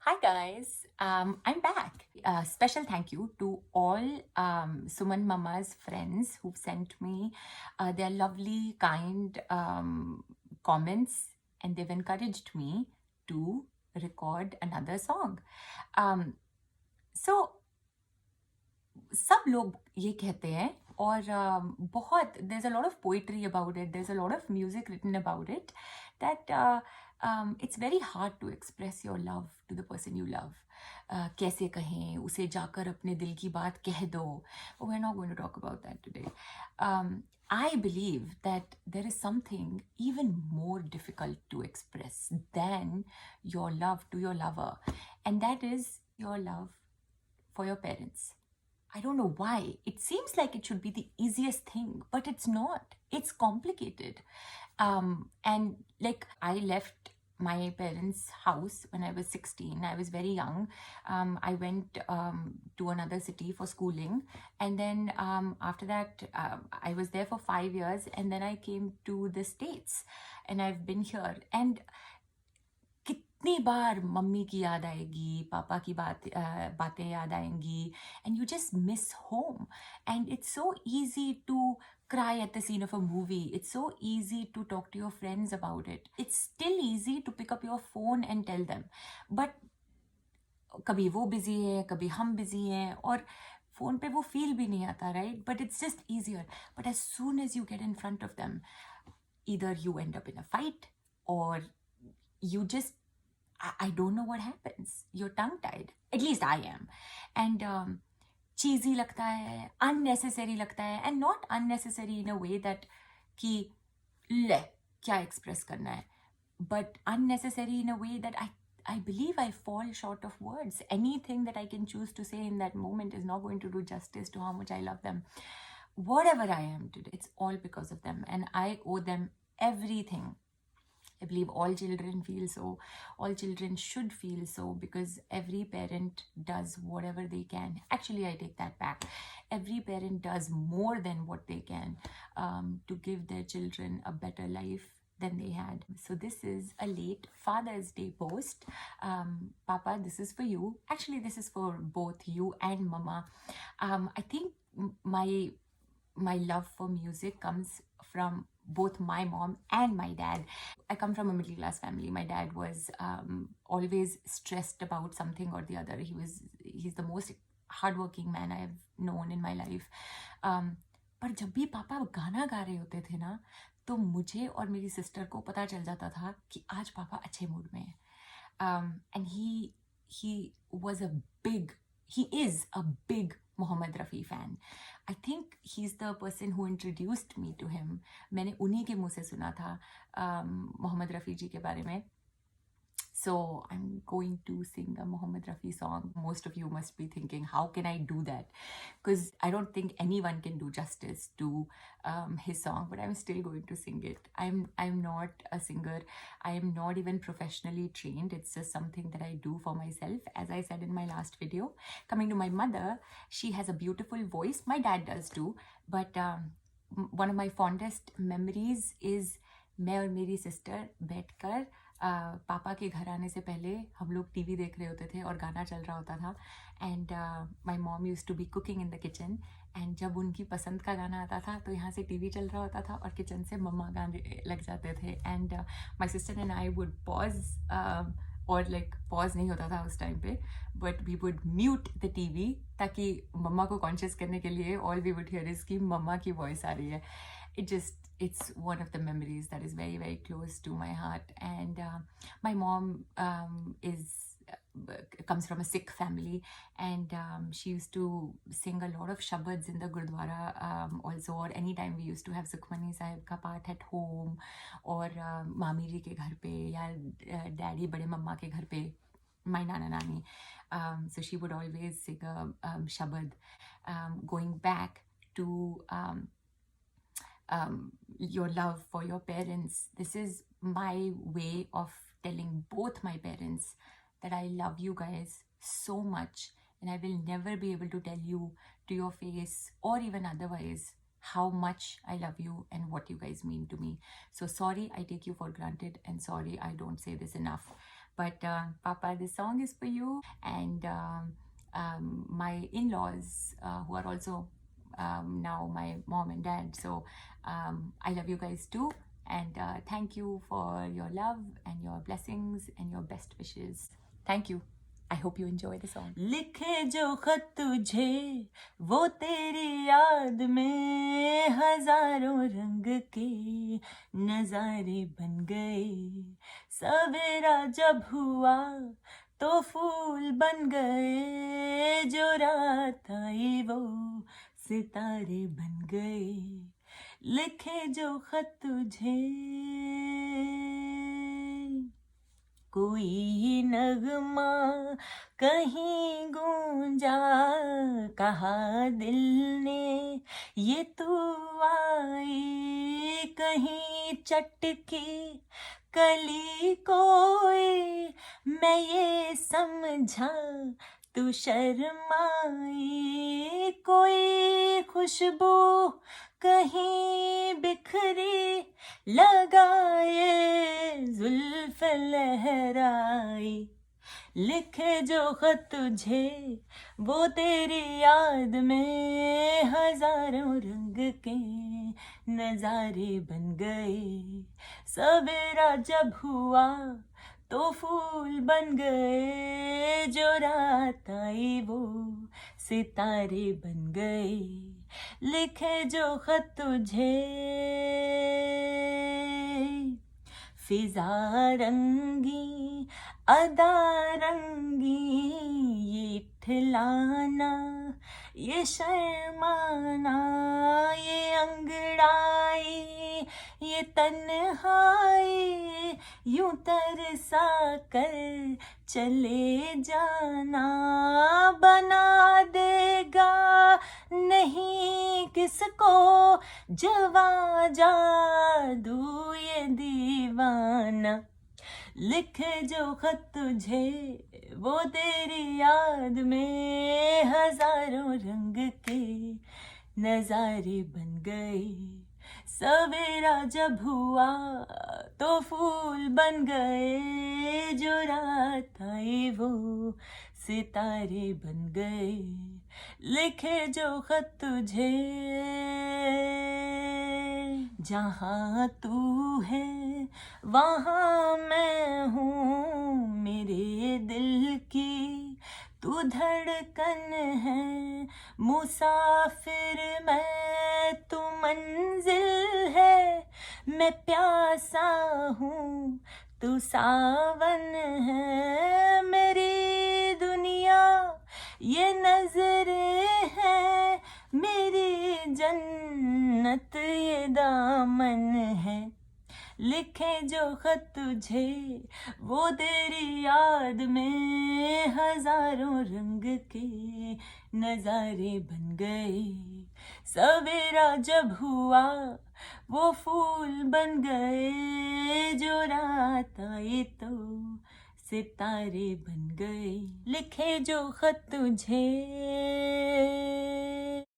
Hi guys, I'm back. Special thank you to all Suman Mama's friends who've sent me their lovely, kind comments, and they've encouraged me to record another song. Um, so सब लोग ये कहते हैं और बहुत there's a lot of poetry about it, there's a lot of music written about it that it's very hard to express your love to the person you love. कैसे कहें उसे जाकर अपने दिल की बात कह दो. We're not going to talk about that today. I believe that there is something even more difficult to express than your love to your lover, and that is your love for your parents. I don't know why. It seems like it should be the easiest thing, but it's not. It's complicated. And like I left my parents' house when I was 16. I was very young. I went to another city for schooling. And then after that, I was there for 5 years. And then I came to the States and I've been here. And कितनी बार mummy की याद आएगी, पापा की बातें याद आएंगी, and you just miss home. And it's so easy to cry at the scene of a movie. It's so easy to talk to your friends about it. It's still easy to pick up your phone and tell them. But कभी वो busy है, कभी हम busy हैं, और phone पे वो feel भी नहीं आता, right? But it's just easier. But as soon as you get in front of them, either you end up in a fight or you just I don't know what happens. You're tongue-tied. At least I am. And cheesy लगता है, unnecessary लगता है, and not unnecessary in a way that कि ले क्या express करना है, but unnecessary in a way that I believe I fall short of words. Anything that I can choose to say in that moment is not going to do justice to how much I love them. Whatever I am today, it's all because of them, and I owe them everything. I believe all children feel so. All children should feel so, because every parent does whatever they can. Actually, I take that back. Every parent does more than what they can to give their children a better life than they had. So this is a late Father's Day post. Papa, this is for you. Actually, this is for both you and Mama. I think my love for music comes from both my mom and my dad. I come from a middle class family. My dad was always stressed about something or the other. He's the most hardworking man I've known in my life. पर जब भी पापा गाना गा रहे होते थे ना, तो मुझे और मेरी सिस्टर को पता चल जाता था कि आज पापा अच्छे मूड में हैं. And he was a big, he is a big Mohammed Rafi fan. I think he's the person who introduced me to him. मैंने उन्हीं के मुँह से सुना था मोहम्मद रफ़ी जी के बारे में. So I'm going to sing a Mohammed Rafi song. Most of you must be thinking, how can I do that? Because I don't think anyone can do justice to his song, but I'm still going to sing it. I'm not a singer. I am not even professionally trained. It's just something that I do for myself. As I said in my last video, coming to my mother, she has a beautiful voice. My dad does too. But one of my fondest memories is मैं और मेरी sister बैठकर पापा के घर आने से पहले हम लोग टीवी देख रहे होते थे और गाना चल रहा होता था. And my mom use to be cooking in the kitchen, and जब उनकी पसंद का गाना आता था तो यहाँ से टीवी चल रहा होता था और किचन से मम्मा गाने लग जाते थे. And my sister and I would pause, और लाइक पॉज नहीं होता था उस टाइम पे, but we would mute the TV ताकि मम्मा को कॉन्शियस करने के लिए all we would hear is कि मम्मा की वॉइस आ रही है. It's one of the memories that is very, very close to my heart. And my mom comes from a Sikh family, and she used to sing a lot of shabads in the Gurdwara also, or anytime we used to have Sukhmani Sahib ka path at home, or mami ji ke ghar pe, ya daddy bade mamma ke ghar pe, my nana nani. So she would always sing a shabad. Going back to your love for your parents, this is my way of telling both my parents that I love you guys so much, and I will never be able to tell you to your face or even otherwise how much I love you and what you guys mean to me. So sorry I take you for granted, and sorry I don't say this enough. But Papa, this song is for you, and my in-laws who are also now my mom and dad. So I love you guys too, and thank you for your love and your blessings and your best wishes. Thank you. I hope you enjoy the song. लिखे जो खत तुझे वो तेरी याद में हजारों रंग के नजारे बन गए, सवेरा जब हुआ तो फूल बन गए, जो रात आई वो सितारे बन गए, लिखे जो खत तुझे। कोई नगमा कहीं गूंजा, कहा दिल ने ये तू आई, कहीं चटकी कली कोई, मैं ये समझा तू शर्माई, कोई खुशबू कहीं बिखरी लगाए, जुल्फ लहराई, लिखे जो खत तुझे वो तेरी याद में हजारों रंग के नजारे बन गए, सवेरा जब हुआ तो फूल बन गए, जो रात आई वो सितारे बन गए, लिखे जो खत तुझे। फिजा रंगी अदा रंगी, ये ठिलाना ये शर्माना, ये अंगड़ाई ये तन्हाई, यूं तरसा कर चले जाना, बना देगा नहीं किसको जवा जादू ये दीवाना, लिखे जो खत तुझे वो तेरी याद में हजारों रंग के नजारे बन गए, सवेरा जब हुआ तो फूल बन गए, जो रात आई वो सितारे बन गए, लिखे जो खत तुझे। जहाँ तू है वहाँ मैं हूँ, मेरे दिल की तू धड़कन है, मुसाफिर मैं तू मंजिल है, मैं प्यासा हूँ तू सावन है, मेरी दुनिया ये नजरें हैं, मेरी जन्नत ये दामन है, लिखे जो खत तुझे वो तेरी याद में हजारों रंग के नजारे बन गए, सवेरा जब हुआ वो फूल बन गए, जो रात आई तो सितारे बन गए, लिखे जो खत तुझे।